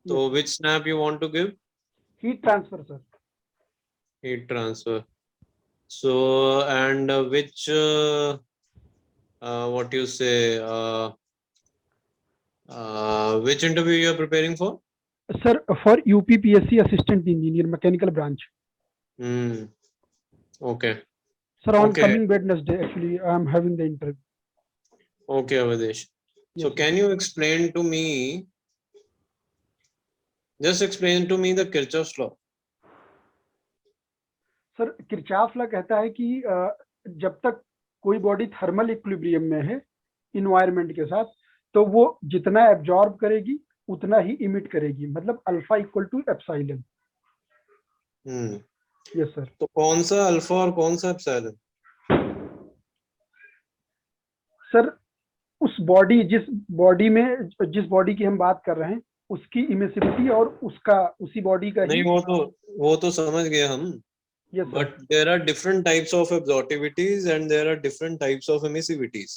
So which snap you want to give? Heat transfer, sir. Heat transfer. So and which what you say? Which interview you are preparing for? Sir, for UPPSC Assistant Engineer, Mechanical Branch. Hmm. Okay. Sir, on Okay. coming Wednesday, actually, I am having the interview. Okay, Avadesh. So Yes, sir. can you explain to me? Just explain to me the Kirchhoff's law. Sir Kirchhoff law कहता है कि जब तक कोई body thermal equilibrium में है environment के साथ, तो वो जितना एब्जॉर्ब करेगी उतना ही इमिट करेगी, मतलब alpha equal to epsilon. Yes sir. तो कौन सा अल्फा और कौन सा एप्सिलॉन? सर उस बॉडी जिस बॉडी की हम बात कर रहे हैं उसकी इमिसिविटी और उसका उसी बॉडी का नहीं, ही। वो तो समझ गए हम। Yes sir. But there are different types of absorptivities and there are different types of emissivities.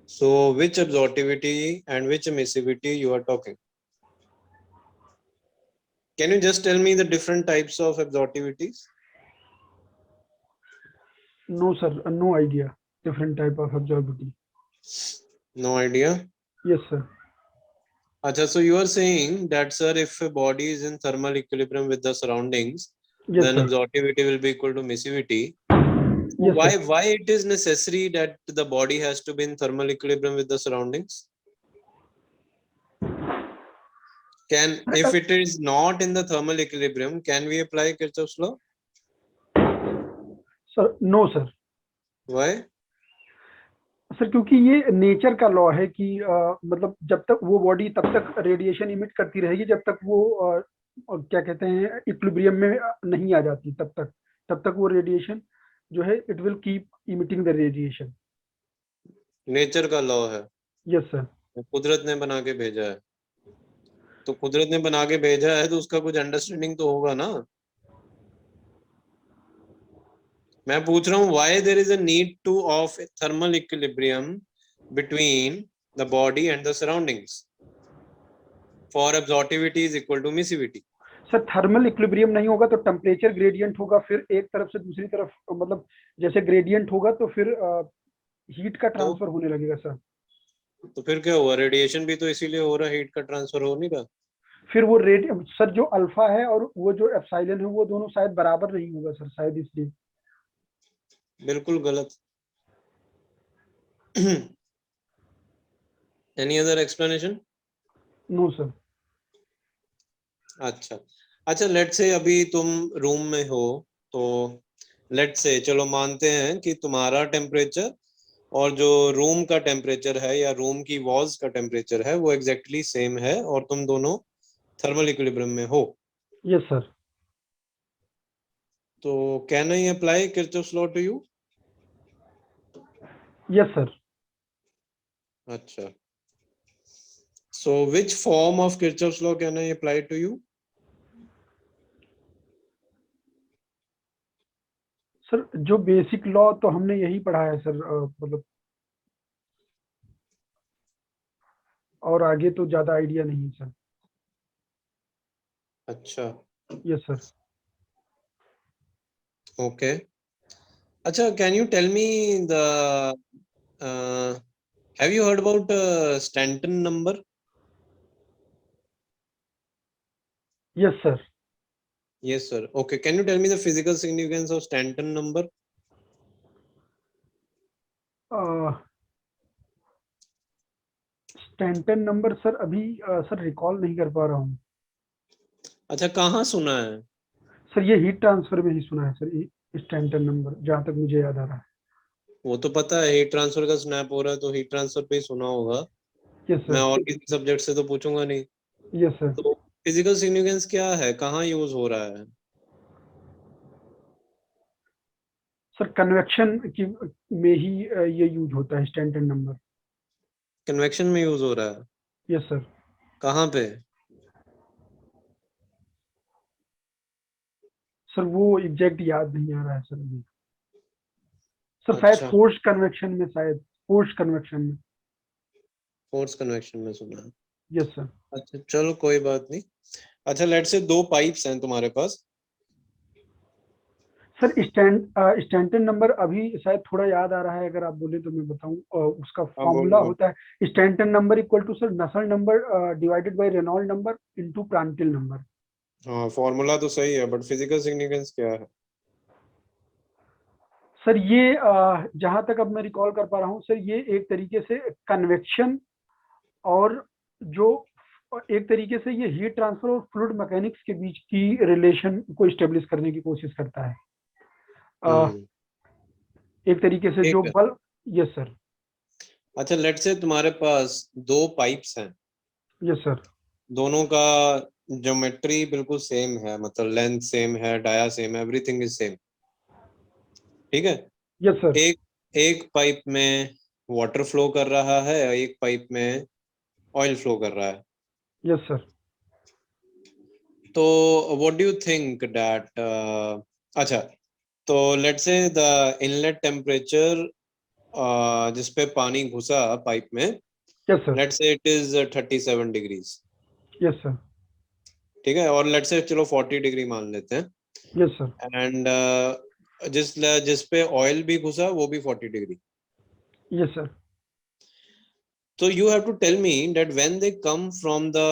So which absorptivity and which emissivity you are talking? Can you just tell me the different types of absorptivities? No sir, no idea different type of absorptivity. No idea. Yes sir. Acha, so you are saying that, sir, if a body is in thermal equilibrium with the surroundings, yes then sir. absorptivity will be equal to emissivity. Yes sir. Why it is necessary that the body has to be in thermal equilibrium with the surroundings? If it is not in the thermal equilibrium, can we apply Kirchhoff's law? Sir no sir. Why? Sir क्योंकि ये nature का law है कि मतलब जब तक वो body तब तक रेडिएशन इमिट करती रहेगी जब तक वो क्या कहते हैं इक्विलिब्रियम में नहीं आ जाती, तब तक वो रेडिएशन जो है it will keep emitting the radiation. Nature का लॉ है। Yes sir. कुदरत ने बना के भेजा है, तो कुदरत ने बना के भेजा है तो उसका कुछ अंडरस्टैंडिंग तो होगा ना। मैं पूछ रहा हूँ why there is a need to of thermal equilibrium between the body and the surroundings for absorptivity is equal to emissivity. Sir thermal equilibrium नहीं होगा तो टेम्परेचर ग्रेडियंट होगा, फिर एक तरफ से दूसरी तरफ मतलब जैसे ग्रेडियंट होगा तो फिर हीट का ट्रांसफर होने लगेगा सर। तो फिर क्या हुआ? रेडिएशन भी तो इसीलिए हो रहा है, हीट का ट्रांसफर हो नहीं रहा। फिर वो सर जो अल्फा है और वो जो एप्सिलॉन है वो दोनों शायद बराबर नहीं होगा सर, शायद इसलिए। बिल्कुल गलत। Any other explanation? No sir. अच्छा, लेट्स से अभी तुम रूम में हो, तो लेट्स से चलो मानते हैं कि तुम्हारा टेम्परेचर और जो रूम का टेम्परेचर है या रूम की वॉल्स का टेम्परेचर है वो एग्जैक्टली सेम है और तुम दोनों थर्मल इक्विलिब्रियम में हो। Yes sir. तो can I apply Kirchhoff's law to you? Yes sir. अच्छा, so which form of Kirchhoff's law can I apply to you? Sir जो बेसिक लॉ तो हमने यही पढ़ा है सर, मतलब और आगे तो ज्यादा आइडिया नहीं है सर। अच्छा, यस सर। okay. अच्छा, can you tell me have you heard about Stanton number? Yes sir. Yes, sir. Okay, can you tell me the physical significance of Stanton number? Stanton number sir अभी sir recall नहीं कर पा रहा हूँ अच्छा, कहाँ सुना है? सर। ये हीट ट्रांसफर में ही सुना है सर, स्टैंटन नंबर जहाँ तक मुझे याद आ रहा है। वो तो पता है हीट ट्रांसफर का स्नैप हो रहा है तो हीट ट्रांसफर पे ही सुना होगा। यस मैं सर। और किसी सब्जेक्ट से तो पूछूंगा नहीं। Yes sir. तो फिजिकल सिग्निफिकेंस क्या है, कहाँ यूज हो रहा है? सर कन्वेक्शन की में ही ये यूज होता है स्टैंटन नंबर। कन्वेक्शन में यूज हो रहा है? Yes sir. कहाँ पे? सर वो एग्जैक्ट याद नहीं आ रहा है सर अभी। सर शायद अच्छा, फोर्स कन्वेक्शन में, शायद फोर्स कन्वेक्शन में। फोर्स कन्वेक्शन में सुना है। Yes sir. अच्छा चलो कोई बात नहीं। अच्छा लेट्स से दो पाइप्स हैं तुम्हारे पास। सर स्टैंटन नंबर अभी शायद थोड़ा याद आ रहा है, अगर आप बोले तो मैं बताऊं। उसका हाँ फॉर्मूला बोलो। होता है Stanton number equal to sir Nusselt number divided by Reynold number into Prandtl number. हाँ फॉर्मूला तो सही है बट फिजिकल सिग्निफिकेंस क्या है? सर ये जहां तक अब मैं रिकॉल कर पा रहा हूँ सर, ये एक तरीके से कन्वेक्शन और जो एक तरीके से ये हीट ट्रांसफर और फ्लूइड मैकेनिक्स के बीच की रिलेशन को स्टेब्लिश करने की कोशिश करता है। अ, हम्म। एक तरीके से जो ठीक है। बल्ब। Yes sir. अच्छा लेट्स से तुम्हारे पास दो पाइप्स हैं, यस सर। दोनों का ज्योमेट्री बिल्कुल सेम है, मतलब लेंथ सेम है, डाया सेम है, एवरीथिंग इज सेम। ठीक है। Yes sir. एक एक पाइप में वाटर फ्लो कर रहा है और एक पाइप में ऑयल फ्लो कर रहा है। Yes sir. तो what do you think that, अच्छा तो let's say the inlet temperature जिसपे पानी घुसा पाइप में, yes sir. Let's say it is 37 degrees. Yes sir. ठीक है, और लेट्स से चलो 40 डिग्री मान लेते हैं। Yes sir. एंड जिस पे ऑयल भी घुसा वो भी 40 degree. Yes sir. So you have to tell me that when they come from the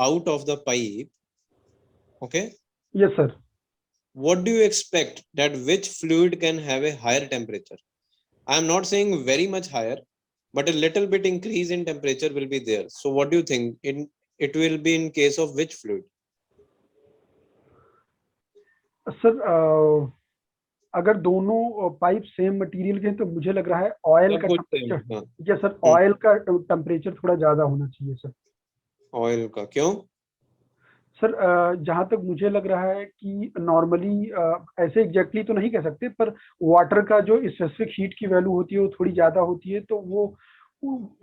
out of the pipe, okay, yes sir. what do you expect that which fluid can have a higher temperature? I am not saying very much higher, but a little bit increase in temperature will be there. So what do you think? It will be in case of which fluid? Sir अगर दोनों pipe same material के हैं तो मुझे लग रहा है oil सब का कुछ सेम। टेम्परेचर। हाँ। यस सर, हम्म। ऑयल का टेम्परेचर थोड़ा ज्यादा होना चाहिए सर। ऑयल का क्यों? सर जहां तक मुझे लग रहा है कि नॉर्मली ऐसे एग्जैक्टली तो नहीं कह सकते, पर वाटर का जो स्पेसिफिक हीट की वैल्यू होती है वो थोड़ी ज्यादा होती है, तो वो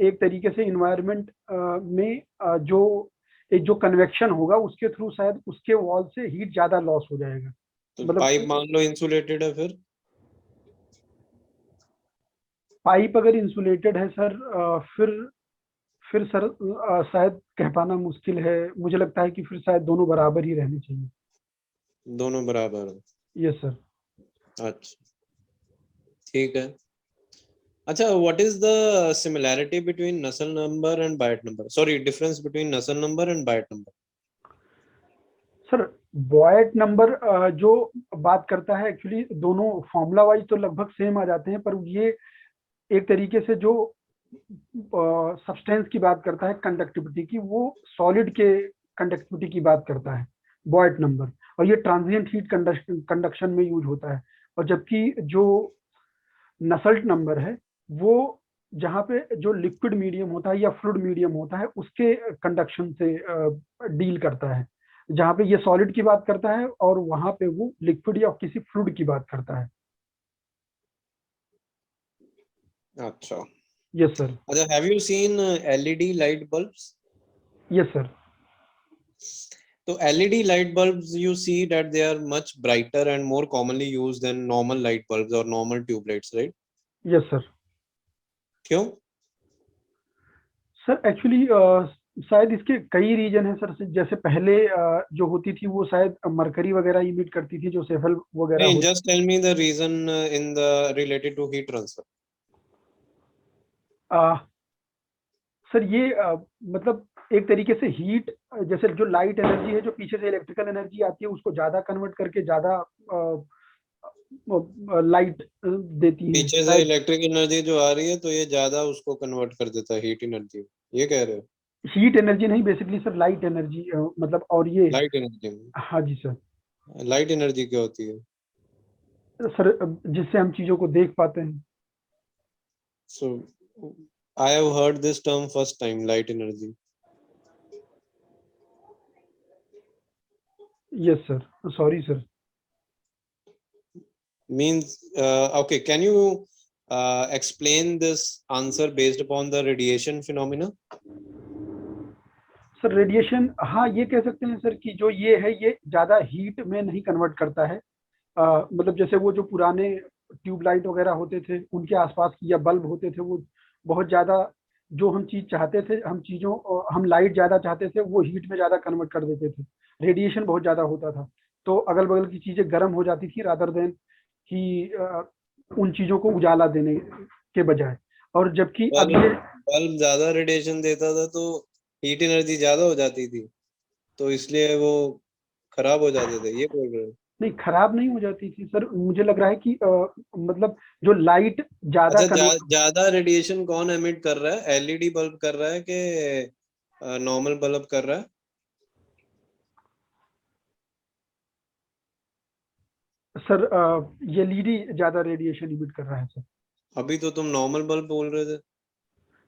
एक तरीके से इन्वायरमेंट में जो कन्वेक्शन होगा उसके थ्रू शायद उसके वॉल से हीट ज्यादा लॉस हो जाएगा। तो मतलब पाइप मान लो इंसुलेटेड है फिर। पाइप अगर इंसुलेटेड है सर, फिर सर शायद कह पाना मुश्किल है। मुझे लगता है कि फिर शायद दोनों बराबर ही रहने चाहिए। दोनों बराबर है। Yes sir. अच्छा ठीक है। अच्छा what is the similarity between Nusselt number and Biot number, sorry difference between Nusselt number and Biot number? Sir Biot number जो बात करता है, एक्चुअली दोनों फॉर्मूला वाइज तो लगभग सेम आ जाते हैं, पर ये एक तरीके से जो सब्सटेंस की बात करता है कंडक्टिविटी की, वो सॉलिड के कंडक्टिविटी की बात करता है बॉयट नंबर। और ये ट्रांजिएंट हीट कंडक्शन में यूज होता है। और जबकि जो नसल्ट नंबर है वो जहाँ पे जो लिक्विड मीडियम होता है या फ्लूइड मीडियम होता है उसके कंडक्शन से डील करता है। जहाँ पे ये सॉलिड की बात करता है और वहां पे वो लिक्विड या किसी फ्लूइड की बात करता है। अच्छा। Yes sir. अच्छा have you seen LED light bulbs? Yes sir. तो LED light bulbs you see that they are much brighter and more commonly used than normal light bulbs और normal tube lights, right? Yes sir. क्यों? Sir actually शायद इसके कई reason है sir. जैसे पहले जो होती थी वो शायद मरकरी वगैरह इमिट करती थी, जो सेफल वगैरह नहीं, होती। Just tell me the reason in the related to heat transfer. Sir ये मतलब एक तरीके से हीट, जैसे जो लाइट एनर्जी है जो पीछे से इलेक्ट्रिकल एनर्जी आती है उसको ज्यादा कन्वर्ट करके ज्यादा लाइट देती है पीछे से शायद। इलेक्ट्रिक एनर्जी जो आ रही है तो ये ज्यादा उसको कन्वर्ट कर देता है हीट एनर्जी, ये कह रहे हो? हीट एनर्जी नहीं, बेसिकली सर लाइट एनर्जी मतलब। और ये लाइट एनर्जी में? हाँ जी सर। लाइट एनर्जी क्या होती है? सर जिससे हम चीजों को देख पाते हैं। So I have heard this term first time, light energy. Yes sir, sorry sir. Means okay, can you explain this answer based upon the radiation phenomena? Sir radiation, हाँ ये कह सकते हैं सर कि जो ये है ये ज्यादा हीट में नहीं कन्वर्ट करता है। मतलब जैसे वो जो पुराने ट्यूबलाइट वगैरह होते थे उनके आसपास की या बल्ब होते थे वो बहुत ज्यादा जो हम चीज चाहते थे, हम लाइट ज्यादा चाहते थे, वो हीट में ज्यादा कन्वर्ट कर देते थे, रेडिएशन बहुत ज्यादा होता था, तो अगल बगल की चीजें गर्म हो जाती थी रादर देन कि उन चीजों को उजाला देने के बजाय। और जबकि अब बल्ब ये बल्ब ज्यादा रेडिएशन देता था तो हीट एनर्जी ज्यादा हो जाती थी, तो इसलिए वो खराब हो जाते थे, ये बोल रहे हो? नहीं, खराब नहीं हो जाती थी सर, मुझे लग रहा है कि मतलब जो लाइट ज्यादा अच्छा, कन्वर्ट। ज्यादा रेडिएशन कौन एमिट कर रहा है? एलईडी बल्ब कर रहा है कि नॉर्मल बल्ब कर रहा है? सर ये एलईडी ज्यादा रेडिएशन इमिट कर रहा है सर। अभी तो तुम नॉर्मल बल्ब बोल रहे थे।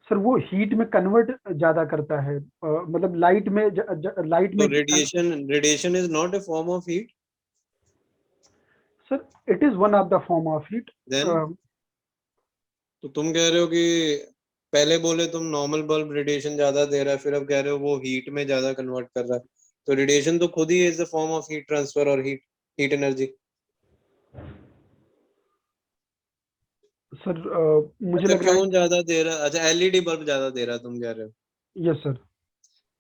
सर वो हीट में कन्वर्ट ज्यादा करता है, मतलब लाइट तो में radiation is not a form of heat? Sir it is one of the form of heat. Then तो तुम कह रहे हो कि पहले बोले तुम नॉर्मल बल्ब रेडिएशन ज्यादा दे रहा है, फिर अब कह रहे हो वो हीट में ज्यादा कन्वर्ट कर रहा है। तो रेडिएशन तो खुद he is a form of heat transfer और हीट एनर्जी। सर मुझे अच्छा, लग रहा है। क्यों ज्यादा दे रहा है? अच्छा, एलईडी बल्ब ज्यादा दे रहा है तुम कह रहे हो? Yes sir.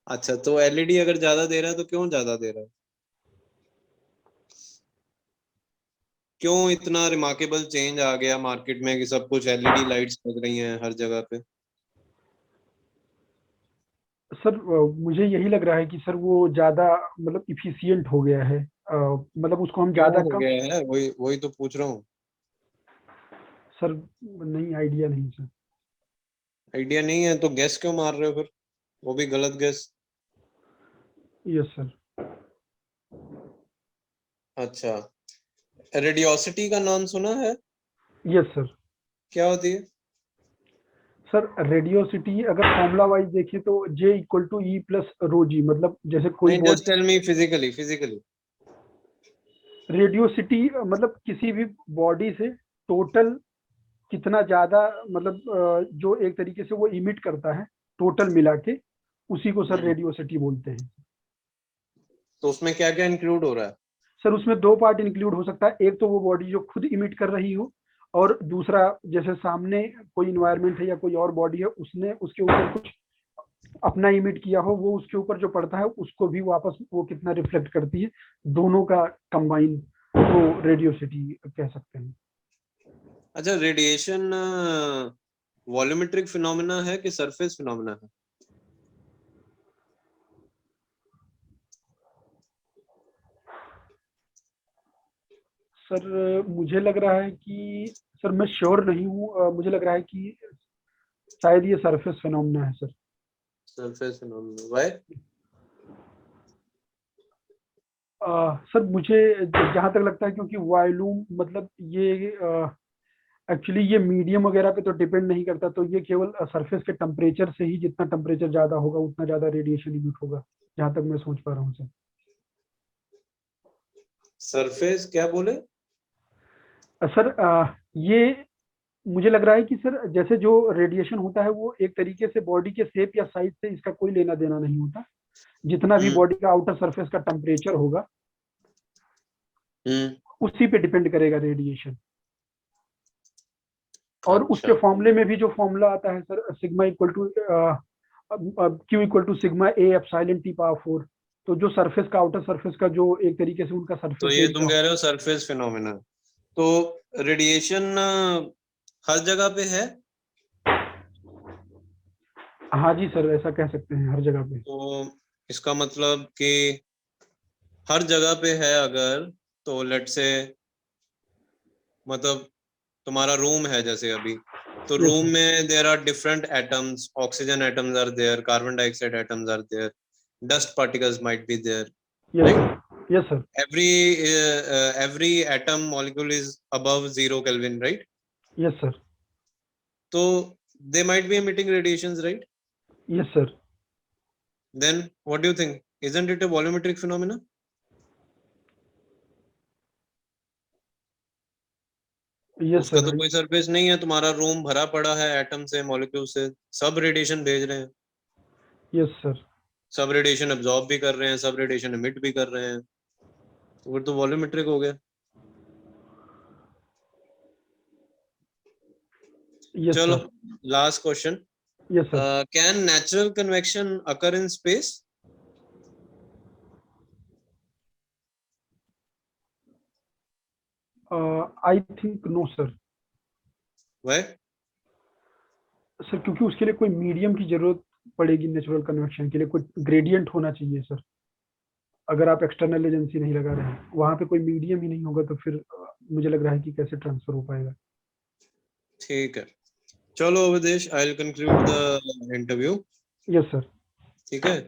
अच्छा, तो एलईडी अगर ज्यादा दे रहा है तो क्यों ज्यादा दे रहा है? क्यों इतना रिमार्केबल चेंज आ गया मार्केट में कि सब कुछ एलईडी लाइट्स लग रही हैं हर जगह पे? सर मुझे यही लग रहा है कि सर वो ज्यादा मतलब इफिशियंट हो गया है, मतलब उसको हम क्यों ज्यादा हो कम। गया है? वही वही तो पूछ रहा हूँ। सर नहीं, आइडिया नहीं सर। आइडिया नहीं है तो गेस क्यों मार रहे हो फिर? वो भी गलत गेस। Yes sir. अच्छा, रेडियोसिटी का नाम सुना है? Yes sir. क्या होती है? सर रेडियोसिटी अगर फॉर्मूला वाइज देखें तो J equal to E plus rho G, मतलब जैसे कोई नहीं, just body. Tell me physically physically. Radiosity मतलब किसी भी बॉडी से टोटल कितना ज्यादा, मतलब जो एक तरीके से वो इमिट करता है टोटल मिला के, उसी को सर हम्म। रेडियोसिटी बोलते हैं। तो उसमें क्या क्या इंक्लूड हो रहा है? सर उसमें दो पार्ट इंक्लूड हो सकता है, एक तो वो बॉडी जो खुद इमिट कर रही हो, और दूसरा जैसे सामने कोई इन्वायरमेंट है या कोई और बॉडी है, उसने उसके ऊपर कुछ अपना इमिट किया हो, वो उसके ऊपर जो पड़ता है उसको भी वापस वो कितना रिफ्लेक्ट करती है, दोनों का कंबाइन वो रेडियोसिटी कह सकते हैं। अच्छा, रेडिएशन वॉल्यूमेट्रिक फिनोमेना है कि सरफेस फिनोमेना है? सर मुझे लग रहा है कि सर मैं श्योर नहीं हूँ, मुझे लग रहा है कि शायद ये सरफेस फिनोमेना है sir. Surface phenomena, why? Sir मुझे जहां तक लगता है क्योंकि वॉल्यूम मतलब ये एक्चुअली ये मीडियम वगैरह पे तो डिपेंड नहीं करता, तो ये केवल सरफेस के टेम्परेचर से ही, जितना टेम्परेचर ज्यादा होगा उतना ज्यादा रेडिएशन इमिट होगा, जहां तक मैं सोच पा रहा हूँ सर। सरफेस क्या बोले? सर ये मुझे लग रहा है कि सर जैसे जो रेडिएशन होता है वो एक तरीके से बॉडी के शेप या साइज से इसका कोई लेना देना नहीं होता, जितना भी हम्म। बॉडी का आउटर सरफेस का टेम्परेचर होगा हम्म। उसी पे डिपेंड करेगा रेडिएशन। और उसके अच्छा, फॉर्मूले में भी जो फॉर्मूला आता है sir, sigma equal to Q equal to sigma A epsilon T power 4, तो जो सरफेस का आउटर सरफेस का जो एक तरीके से उनका तो सरफेस ये तुम एरिया। कह रहे हो सरफेस फिनोमेना। तो रेडिएशन हर जगह पे है? हाँ जी सर, ऐसा कह सकते हैं हर जगह पे। तो इसका मतलब कि हर जगह पे है अगर, तो लेट से, मतलब तुम्हारा रूम है जैसे अभी, तो यस रूम सर। में there are different atoms, oxygen atoms are there, carbon dioxide atoms are there, dust particles might be there, yes right? Sir. Yes sir. every atom molecule is above 0 Kelvin, right? Yes sir. So they might be emitting radiations, right? Yes sir. Then what do you think? Isn't it a volumetric phenomena? Yes उसका sir. तो कोई surface नहीं है, तुम्हारा room भरा पड़ा है atom से, मॉलिक्यूल से, सब रेडिएशन भेज रहे हैं, यस सर। सब रेडिएशन एब्जॉर्ब भी कर रहे हैं, सब रेडिएशन एमिट भी कर रहे हैं, तो फिर तो वॉल्यूमेट्रिक हो गया। यस चलो, sir. Last question. Yes, sir. Can natural convection occur in space? I think no, sir. Why? Sir क्योंकि उसके लिए कोई मीडियम की जरूरत पड़ेगी नेचुरल कन्वेक्शन के लिए, कोई ग्रेडियंट होना चाहिए सर। अगर आप एक्सटर्नल एजेंसी नहीं लगा रहे हैं, वहां पे कोई मीडियम ही नहीं होगा, तो फिर मुझे लग रहा है कि कैसे ट्रांसफर हो पाएगा। ठीक है, चलो Avdhesh, I will conclude the interview. Yes sir. ठीक है,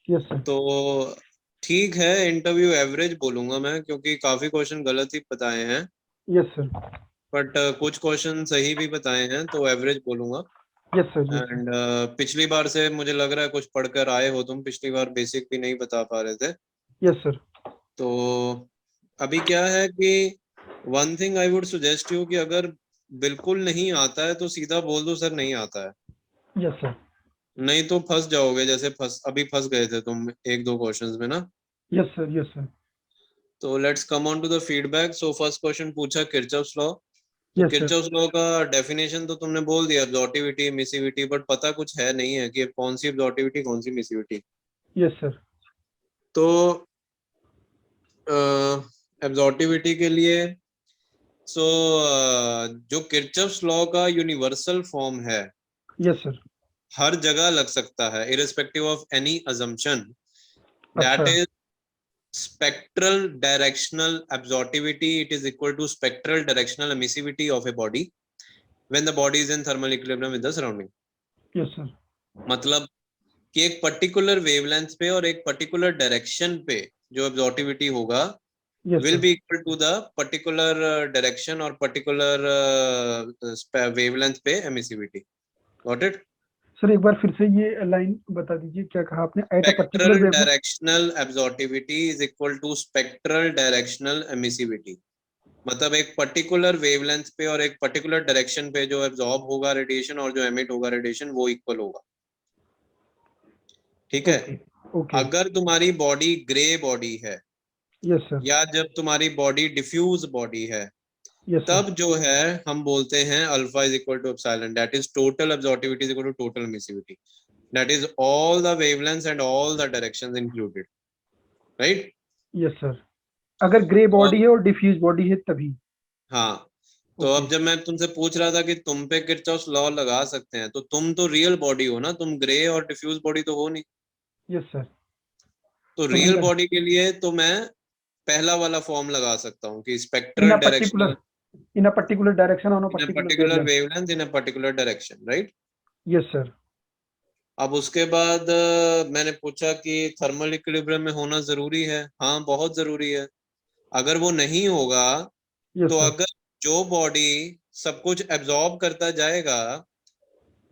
यस सर। तो ठीक है, इंटरव्यू एवरेज बोलूंगा मैं, क्योंकि काफी क्वेश्चन गलत ही बताए हैं, यस सर। बट कुछ क्वेश्चन सही भी बताए हैं, तो एवरेज बोलूंगा। Yes sir. Yes sir. And पिछली बार से मुझे लग रहा है कुछ पढ़कर आए हो तुम, पिछली बार बेसिक भी नहीं बता पा रहे थे। Yes sir. तो अभी क्या है कि one thing I would suggest you कि अगर बिल्कुल नहीं आता है तो सीधा बोल दो सर नहीं आता है, यस सर। नहीं तो फंस जाओगे, जैसे अभी फंस गए थे तुम एक दो क्वेश्चंस में ना। Yes sir. Yes sir. तो let's come on to the feedback. So first question पूछा किरचॉफ्स लॉ। तो यस सर। किरचॉफ्स लॉ का डेफिनेशन तो तुमने बोल दिया, एब्जॉर्टिविटी एमिसिविटी, बट पता कुछ है नहीं है कि कौन सी एब्जॉर्टिविटी कौन सी एमिसिविटी। Yes sir. तो एब्जॉर्टिविटी के लिए सो जो किरचॉफ्स लॉ का यूनिवर्सल फॉर्म है, यस सर। हर जगह लग सकता है इरिस्पेक्टिव ऑफ एनी अजम्पशन, अच्छा। That is spectral directional absorptivity, it is equal to spectral directional emissivity of a body when the body is in thermal equilibrium with the surrounding। Yes sir. मतलब कि एक particular wavelength पे और एक particular direction पे जो एब्जॉर्टिविटी होगा yes will sir. be equal to the particular direction और particular wavelength पे emissivity। Got it? सर एक बार फिर से ये लाइन बता दीजिए, क्या कहा आपने? At a Spectral particular wavelength. directional absorptivity is equal to spectral directional emissivity। मतलब एक पर्टिकुलर वेवलेंथ पे और एक पर्टिकुलर डायरेक्शन पे जो एब्जॉर्ब होगा रेडिएशन और जो एमिट होगा रेडिएशन वो इक्वल होगा। ठीक है, ओके। ओके। अगर तुम्हारी बॉडी ग्रे बॉडी है यस सर। या जब तुम्हारी बॉडी डिफ्यूज बॉडी है, यस सर। तब जो है हम बोलते हैं alpha is equal to epsilon, that is total absorptivity is equal to total emissivity, that is all the wavelengths and all the directions included, right. Yes sir. अगर grey body है और diffuse body है तभी। हाँ, तो okay. अब जब मैं तुमसे पूछ रहा था कि तुम पे किरचॉफ्स लॉ लगा सकते हैं, तो तुम तो रियल बॉडी हो ना, तुम ग्रे और डिफ्यूज बॉडी तो हो नहीं। Yes sir. तो तो नहीं रियल लग, बॉडी के लिए तो मैं पहला वाला फॉर्म लगा सकता हूँ कि in spectral a directional particular, in a particular direction on a in a particular particular wavelength. Wavelength in a particular direction, right. Yes sir. अब उसके बाद मैंने पूछा कि थर्मल इक्विलिब्रियम में होना जरूरी है। हाँ, बहुत जरूरी है। अगर वो नहीं होगा यस तो सर। अगर जो बॉडी सब कुछ एब्जॉर्ब करता जाएगा,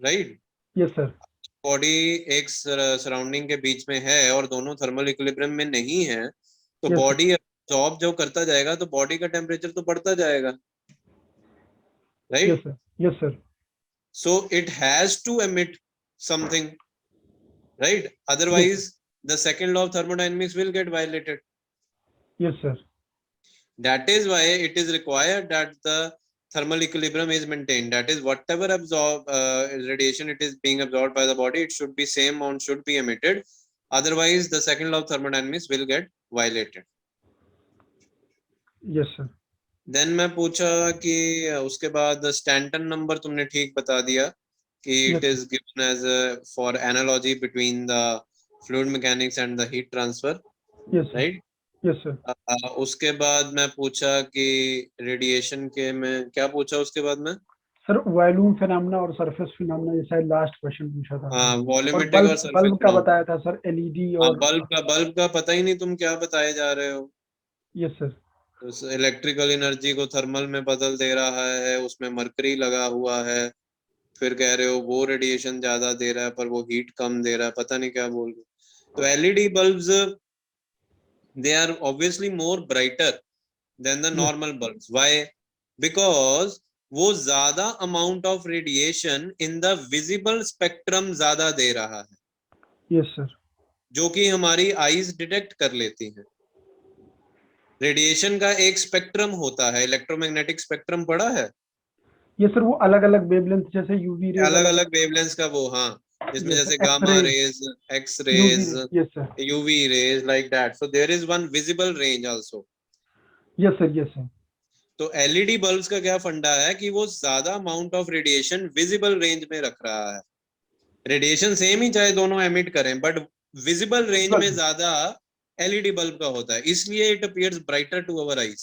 राइट, यस सर। बॉडी एक सराउंडिंग के बीच में है और दोनों थर्मल इक्विलिब्रियम में नहीं है, तो यस सर। बॉडी एब्जॉर्ब जो करता जाएगा तो बॉडी का टेम्परेचर तो बढ़ता जाएगा, yes right. Sir. Yes sir. So it has to emit something, right, yes sir. Otherwise the second law of thermodynamics will get violated। Yes sir. That is why it is required that the thermal equilibrium is maintained, that is whatever absorb radiation it is being absorbed by the body, it should be same amount should be emitted, otherwise the second law of thermodynamics will get violated। Yes sir. Then मैं पूछा कि उसके बाद Stanton number तुमने ठीक बता दिया कि it yes. Is given as for analogy between the fluid mechanics and the heat transfer, yes sir. Right. Yes sir. उसके बाद मैं पूछा कि रेडिएशन के में क्या पूछा उसके बाद में। सर वॉल्यूम फिनोमेना और सरफेस फिनोमेना, ये शायद लास्ट क्वेश्चन पूछा था हाँ, आपने। और वॉल्यूमेट्रिक और बल्ब सरफेस बल्ब का फिनोमेना। बताया था सर, एलईडी हाँ, और। बल्ब का पता ही नहीं तुम क्या बताए जा रहे हो। Yes sir. तो इलेक्ट्रिकल एनर्जी को थर्मल में बदल दे रहा है, उसमें मरकरी लगा हुआ है, फिर कह रहे हो वो रेडिएशन ज्यादा दे रहा है पर वो हीट कम दे रहा है, पता नहीं क्या बोल रहे हो। तो LED bulbs they are obviously more brighter than the yes. normal bulbs। Why? Because वो ज्यादा amount of radiation in the visible spectrum ज्यादा दे रहा है, यस सर। जो कि हमारी आईज डिटेक्ट कर लेती हैं। रेडिएशन का एक स्पेक्ट्रम होता है, इलेक्ट्रोमैग्नेटिक स्पेक्ट्रम पढ़ा है? ये सर वो अलग अलग वेवलेंथ जैसे यूवी रेज अलग अलग वेवलेंथ का वो, हाँ, जिसमें जैसे X gamma ray, rays, X UV rays, ray, yes sir, UV rays, like that. So there is one visible range also. Yes sir, yes sir, तो एलईडी बल्ब्स का क्या फंडा है कि वो ज्यादा amount of radiation visible range में रख रहा है. रेडिएशन सेम ही चाहे दोनों एमिट करें, बट विजिबल रेंज में विजुअल, ज्यादा एलईडी बल्ब का होता है, इसलिए it appears brighter to our eyes.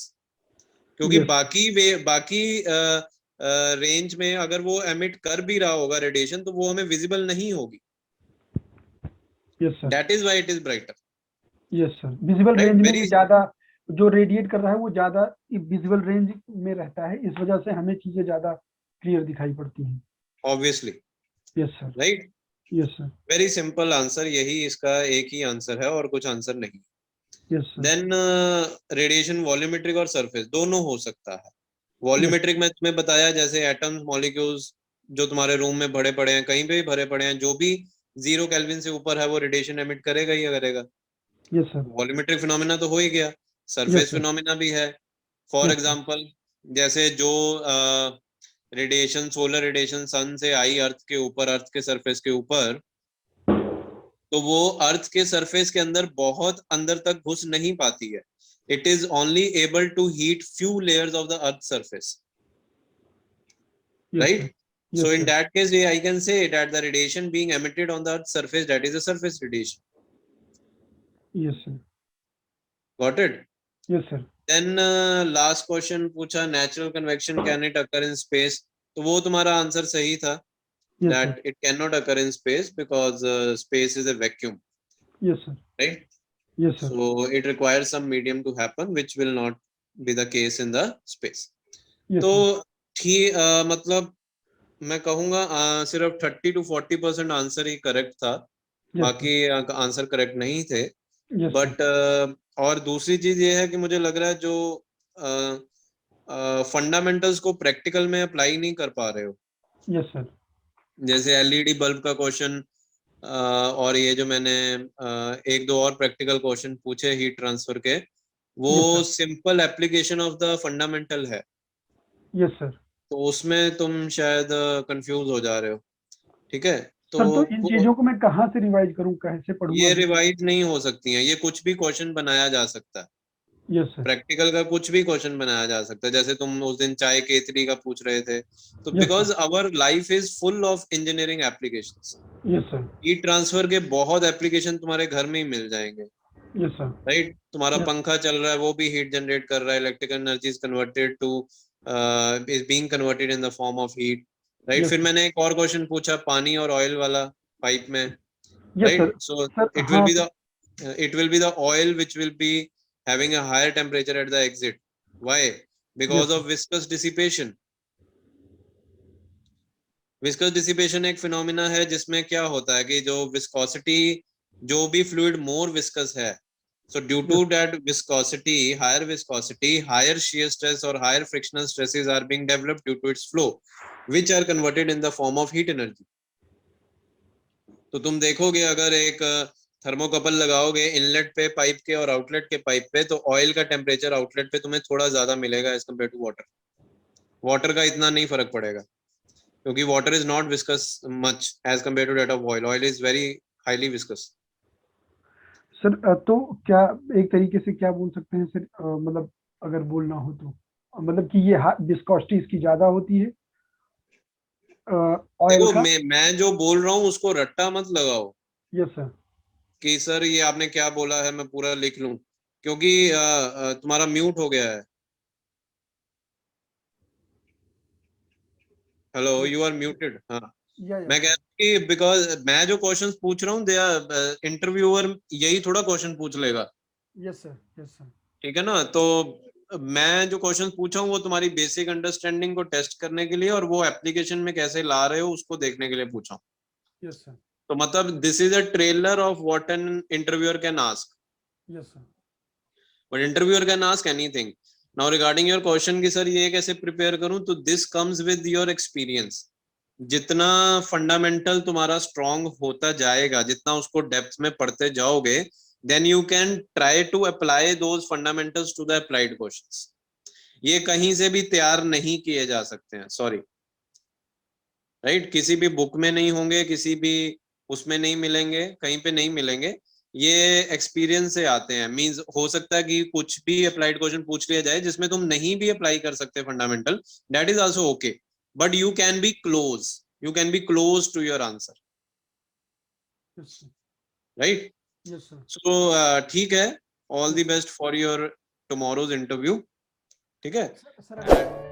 क्योंकि यस बाकी रेंज में अगर वो एमिट कर भी रहा होगा रेडिएशन, तो वो हमें विजिबल नहीं होगी. Yes sir, that is why it is brighter. Yes sir, visible right, range में वेरी ये ज्यादा जो रेडिएट कर रहा है वो ज्यादा विजिबल रेंज में रहता है, इस वजह से हमें चीजें ज्यादा क्लियर दिखाई पड़ती हैं। Obviously. Yes sir, right, yes sir, very simple answer, यही इसका एक ही आंसर है और कुछ आंसर नहीं. Yes sir, then radiation volumetric और सरफेस दोनों हो सकता है. यस, वॉल्यूमेट्रिक में तुम्हें बताया, जैसे एटम्स, मॉलिक्यूल्स जो तुम्हारे रूम में भरे पड़े हैं, कहीं पे भी भरे पड़े हैं, जो भी 0 केल्विन से ऊपर है वो रेडिएशन एमिट करेगा ही करेगा. यस सर, वॉल्यूमेट्रिक फिनोमेना तो हो ही गया. यस सरफेस सर, फिनोमेना भी है. फॉर यस सर, एग्जांपल, जैसे जो रेडिएशन, सोलर रेडिएशन सन से आई अर्थ के ऊपर, अर्थ के सरफेस के ऊपर, तो वो अर्थ के सरफेस के अंदर बहुत अंदर तक घुस नहीं पाती है. It is only able to heat few layers of the earth surface. Yes Right, sir, so yes in sir, that case I can say that the radiation being emitted on the earth's surface, that is a surface radiation. Yes sir, Got it. Yes sir, Then last question पूछा, natural convection can it occur in space? तो वो तुम्हारा answer सही था, yes sir, that it cannot occur in space because space is a vacuum. Yes sir, Right, yes sir, so it requires some medium to happen which will not be the case in the space. Yes तो sir, ठीक, मतलब मैं कहूंगा सिर्फ 30 to 40% answer he correct था, yes sir, बाकी answer correct नहीं थे. यस सर, बट और दूसरी चीज ये है कि मुझे लग रहा है जो फंडामेंटल्स को प्रैक्टिकल में अप्लाई नहीं कर पा रहे हो. यस सर, जैसे एलईडी बल्ब का क्वेश्चन, और ये जो मैंने एक दो और प्रैक्टिकल क्वेश्चन पूछे हीट ट्रांसफर के, वो yes sir, simple application of the fundamental है. यस सर, तो उसमें तुम शायद कंफ्यूज हो जा रहे हो. ठीक है, तो सर तो इन वो चीजों को मैं कहाँ से रिवाइज करूँ, कैसे पढ़ूँ ये अभी? रिवाइज नहीं हो सकती हैं, ये कुछ भी क्वेश्चन बनाया जा सकता है. यस सर, प्रैक्टिकल का कुछ भी क्वेश्चन बनाया जा सकता है. जैसे तुम उस दिन चाय केतली का पूछ रहे थे, तो yes because sir, our life is full of engineering applications. Yes sir, heat transfer के बहुत एप्लीकेशन तुम्हारे घर में ही मिल जाएंगे. यस सर, राइट, तुम्हारा यस, पंखा चल रहा है, वो भी हीट जनरेट कर रहा है. Electrical energy is converted to, is being converted in the form of heat. Right, yes फिर सर, मैंने एक और क्वेश्चन पूछा पानी और ऑयल वाला पाइप में. Yes Right, sir, so sir it will हाँ be तो, the oil which will be having a higher temperature at the exit. Why? Yes Because sir, of viscous dissipation. Viscous dissipation एक phenomena है जिसमें क्या होता है कि जो विस्कोसिटी, जो भी फ्लूइड मोर विस्कस है, so due to yes, that viscosity, higher shear stress or higher frictional stresses are being developed due to its flow, which are converted in the form of heat energy. तो तुम देखोगे अगर एक thermocouple लगाओगे inlet पे pipe के और outlet के पाइप पे, तो ऑयल का टेम्परेचर आउटलेट पे तुम्हें थोड़ा ज्यादा मिलेगा as compare to water. Water का इतना नहीं फर्क पड़ेगा, क्योंकि water is not viscous much as compare to that of oil. Oil is very highly viscous. Sir तो क्या एक तरीके से क्या बोल सकते हैं सर, मतलब अगर बोलना हो तो, मतलब कि ये विस्कोसिटी इसकी ज्यादा होती है ऑयल देखो, का? मैं जो बोल रहा हूँ उसको रट्टा मत लगाओ यस सर, कि सर ये आपने क्या बोला है, मैं पूरा लिख लूं, क्योंकि तुम्हारा म्यूट हो गया है. Hello, you are muted. हाँ, या मैं कह रहा हूँ कि बिकॉज मैं जो क्वेश्चंस पूछ रहा हूँ, दे आर इंटरव्यूअर यही थोड़ा क्वेश्चन पूछ लेगा. यस सर, यस सर, ठीक है ना, तो मैं जो क्वेश्चन पूछा हूँ वो तुम्हारी बेसिक अंडरस्टैंडिंग को टेस्ट करने के लिए और वो एप्लीकेशन में कैसे ला रहे हो उसको देखने के लिए पूछा हूँ. यस सर, तो मतलब this is a trailer of what an interviewer can ask. Yes sir, but interviewer can ask anything. Now regarding your question कि सर ये कैसे प्रिपेयर करूं, तो this comes with your experience. जितना फंडामेंटल तुम्हारा strong होता जाएगा, जितना उसको डेप्थ में पढ़ते जाओगे, then you can try to apply those fundamentals to the applied questions. ये कहीं से भी तैयार नहीं किए जा सकते हैं, सॉरी. राइट, किसी भी बुक में नहीं होंगे, किसी भी उसमें नहीं मिलेंगे, कहीं पे नहीं मिलेंगे, ये एक्सपीरियंस से आते हैं। मींस हो सकता है कि कुछ भी अप्लाइड क्वेश्चन पूछ लिया जाए जिसमें तुम नहीं भी अप्लाई कर सकते fundamental, that is also okay, but you can be close, you can be close to your answer, right. Yes sir. So ठीक है, all the best for your tomorrow's interview, ठीक है। सर